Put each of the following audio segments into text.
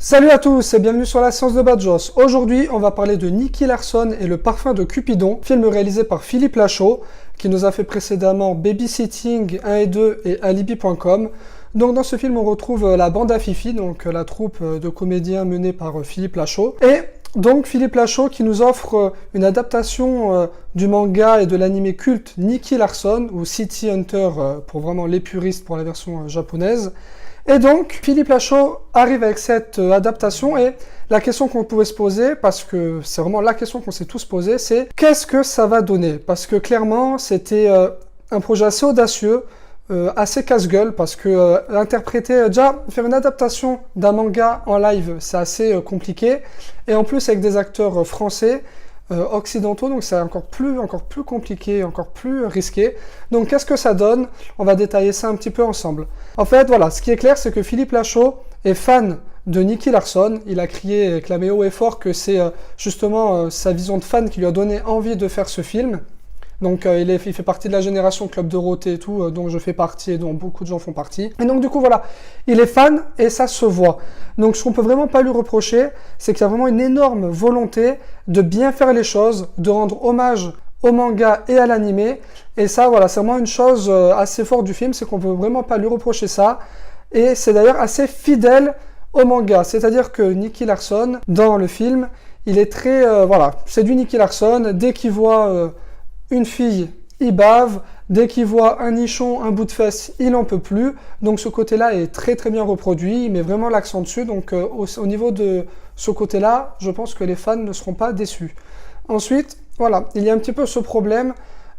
Salut à tous et bienvenue sur la science de Badjoss. Aujourd'hui, on va parler de Nicky Larson et le parfum de Cupidon, film réalisé par Philippe Lachaud, qui nous a fait précédemment Babysitting 1 et 2 et Alibi.com. Donc dans ce film, on retrouve la bande à Fifi, donc la troupe de comédiens menée par Philippe Lachaud. Et donc Philippe Lachaud qui nous offre une adaptation du manga et de l'anime culte Nicky Larson, ou City Hunter pour vraiment les puristes pour la version japonaise. Et donc, Philippe Lachaud arrive avec cette adaptation et la question qu'on pouvait se poser, parce que c'est vraiment la question qu'on s'est tous posée, c'est qu'est-ce que ça va donner? Parce que clairement, c'était un projet assez audacieux, assez casse-gueule, parce que déjà, faire une adaptation d'un manga en live, c'est assez compliqué, et en plus avec des acteurs français, occidentaux, donc c'est encore plus compliqué, encore plus risqué. Donc qu'est-ce que ça donne? On va détailler ça un petit peu ensemble. En fait, voilà, ce qui est clair, c'est que Philippe Lachaud est fan de Nicky Larson. Il a crié et clamé haut et fort que c'est justement sa vision de fan qui lui a donné envie de faire ce film. Donc il fait partie de la génération Club Dorothée et tout, dont je fais partie et dont beaucoup de gens font partie. Et donc du coup voilà, il est fan et ça se voit. Donc ce qu'on peut vraiment pas lui reprocher, c'est qu'il y a vraiment une énorme volonté de bien faire les choses, de rendre hommage au manga et à l'animé. Et ça voilà, c'est vraiment une chose assez forte du film, c'est qu'on peut vraiment pas lui reprocher ça. Et c'est d'ailleurs assez fidèle au manga. C'est-à-dire que Nicky Larson, dans le film, il est très... voilà, c'est du Nicky Larson. Dès qu'il voit... une fille, il bave. Dès qu'il voit un nichon, un bout de fesse, il n'en peut plus. Donc ce côté-là est très très bien reproduit. Il met vraiment l'accent dessus. Donc au niveau de ce côté-là, je pense que les fans ne seront pas déçus. Ensuite, voilà, il y a un petit peu ce problème,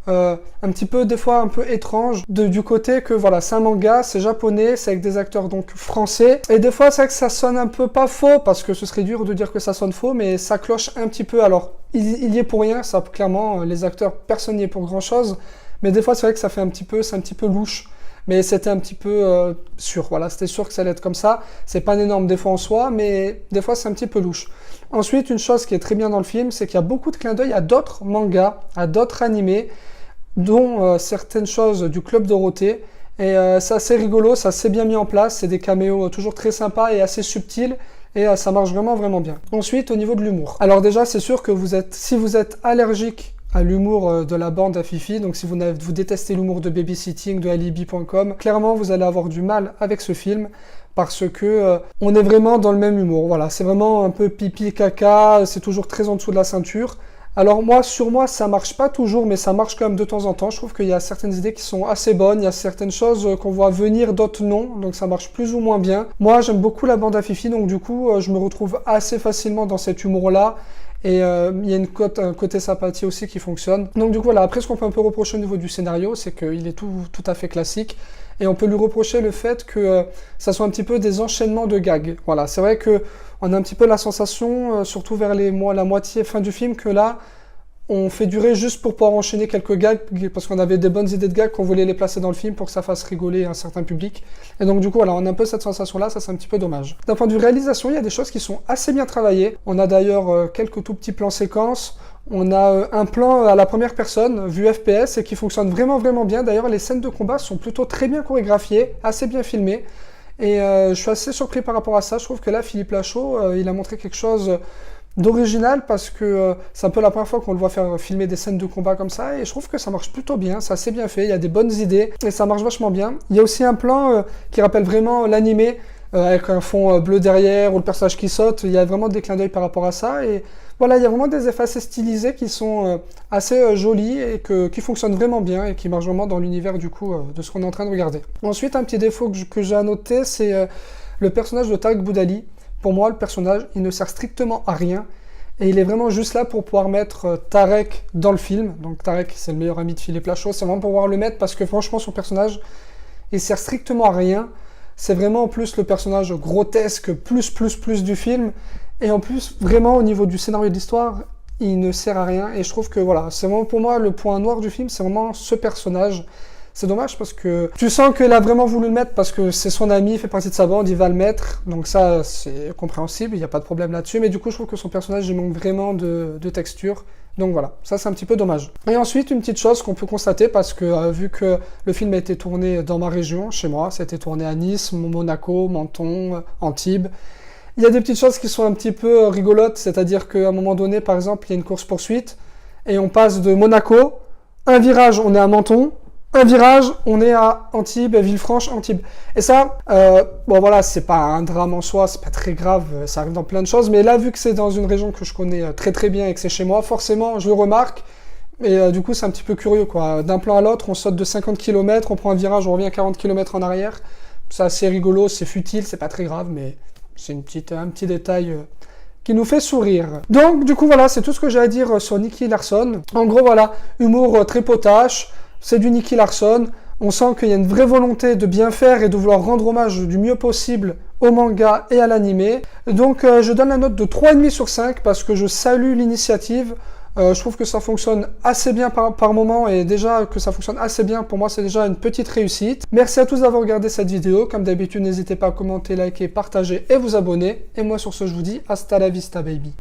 un petit peu des fois un peu étrange, du côté que voilà, c'est un manga, c'est japonais, c'est avec des acteurs donc français. Et des fois, c'est vrai que ça sonne un peu pas faux, parce que ce serait dur de dire que ça sonne faux, mais ça cloche un petit peu. Alors, il y est pour rien, ça clairement, les acteurs, personne n'y est pour grand chose, mais des fois c'est vrai que ça fait c'est un petit peu louche, mais c'était un petit peu sûr, voilà, c'était sûr que ça allait être comme ça. C'est pas un énorme défaut en soi, mais des fois c'est un petit peu louche. Ensuite, une chose qui est très bien dans le film, c'est qu'il y a beaucoup de clins d'œil à d'autres mangas, à d'autres animés, dont certaines choses du Club Dorothée, et c'est assez rigolo, ça s'est bien mis en place, c'est des caméos toujours très sympas et assez subtils, et ça marche vraiment bien. Ensuite, au niveau de l'humour. Alors déjà, c'est sûr que si vous êtes allergique à l'humour de la bande à Fifi, donc si vous détestez l'humour de Babysitting, de Alibi.com, clairement vous allez avoir du mal avec ce film, parce que on est vraiment dans le même humour. Voilà, c'est vraiment un peu pipi caca, c'est toujours très en dessous de la ceinture. Alors sur moi, ça marche pas toujours, mais ça marche quand même de temps en temps. Je trouve qu'il y a certaines idées qui sont assez bonnes, il y a certaines choses qu'on voit venir, d'autres non, donc ça marche plus ou moins bien. Moi, j'aime beaucoup la bande à Fifi, donc du coup, je me retrouve assez facilement dans cet humour-là. Et il y a un côté sympathie aussi qui fonctionne. Donc du coup, voilà, après ce qu'on peut un peu reprocher au niveau du scénario, c'est qu'il est tout à fait classique. Et on peut lui reprocher le fait que ça soit un petit peu des enchaînements de gags. Voilà, c'est vrai que on a un petit peu la sensation, surtout vers la moitié fin du film, que là, on fait durer juste pour pouvoir enchaîner quelques gags, parce qu'on avait des bonnes idées de gags qu'on voulait les placer dans le film pour que ça fasse rigoler un certain public. Et donc du coup, voilà, on a un peu cette sensation-là, ça c'est un petit peu dommage. D'un point de vue réalisation, il y a des choses qui sont assez bien travaillées. On a d'ailleurs quelques tout petits plans séquences. On a un plan à la première personne, vue FPS, et qui fonctionne vraiment bien. D'ailleurs, les scènes de combat sont plutôt très bien chorégraphiées, assez bien filmées. Et je suis assez surpris par rapport à ça. Je trouve que là, Philippe Lachaud, il a montré quelque chose d'original, parce que c'est un peu la première fois qu'on le voit faire filmer des scènes de combat comme ça, et je trouve que ça marche plutôt bien, c'est assez bien fait, il y a des bonnes idées, et ça marche vachement bien. Il y a aussi un plan qui rappelle vraiment l'animé, avec un fond bleu derrière, ou le personnage qui saute, il y a vraiment des clins d'œil par rapport à ça, et voilà, il y a vraiment des effets assez stylisés qui sont assez jolis, et qui fonctionnent vraiment bien, et qui marchent vraiment dans l'univers du coup de ce qu'on est en train de regarder. Ensuite, un petit défaut que j'ai à noter, c'est le personnage de Tarek Boudali. Pour moi, le personnage, il ne sert strictement à rien, et il est vraiment juste là pour pouvoir mettre Tarek dans le film. Donc Tarek, c'est le meilleur ami de Philippe Lachaud, c'est vraiment pour pouvoir le mettre, parce que franchement, son personnage, il sert strictement à rien. C'est vraiment en plus le personnage grotesque, plus du film, et en plus, vraiment, au niveau du scénario de l'histoire, il ne sert à rien, et je trouve que voilà, c'est vraiment pour moi le point noir du film, c'est vraiment ce personnage. C'est dommage parce que tu sens qu'il a vraiment voulu le mettre parce que c'est son ami, il fait partie de sa bande, il va le mettre. Donc ça, c'est compréhensible, il n'y a pas de problème là-dessus. Mais du coup, je trouve que son personnage, il manque vraiment de texture. Donc voilà, ça c'est un petit peu dommage. Et ensuite, une petite chose qu'on peut constater, parce que vu que le film a été tourné dans ma région, chez moi, ça a été tourné à Nice, Monaco, Menton, Antibes. Il y a des petites choses qui sont un petit peu rigolotes, c'est-à-dire qu'à un moment donné, par exemple, il y a une course-poursuite, et on passe de Monaco, un virage, on est à Menton, un virage, on est à Antibes, Villefranche, Antibes. Et ça, bon voilà, c'est pas un drame en soi, c'est pas très grave, ça arrive dans plein de choses, mais là, vu que c'est dans une région que je connais très très bien et que c'est chez moi, forcément, je le remarque, et du coup, c'est un petit peu curieux, quoi. D'un plan à l'autre, on saute de 50 km, on prend un virage, on revient à 40 km en arrière. C'est assez rigolo, c'est futile, c'est pas très grave, mais c'est un petit détail qui nous fait sourire. Donc, du coup, voilà, c'est tout ce que j'ai à dire sur Nicky Larson. En gros, voilà, humour très potache, c'est du Nicky Larson. On sent qu'il y a une vraie volonté de bien faire et de vouloir rendre hommage du mieux possible au manga et à l'anime. Donc, je donne la note de 3,5 sur 5 parce que je salue l'initiative. Je trouve que ça fonctionne assez bien par moment et déjà que ça fonctionne assez bien, pour moi c'est déjà une petite réussite. Merci à tous d'avoir regardé cette vidéo. Comme d'habitude, n'hésitez pas à commenter, liker, partager et vous abonner. Et moi sur ce, je vous dis hasta la vista baby.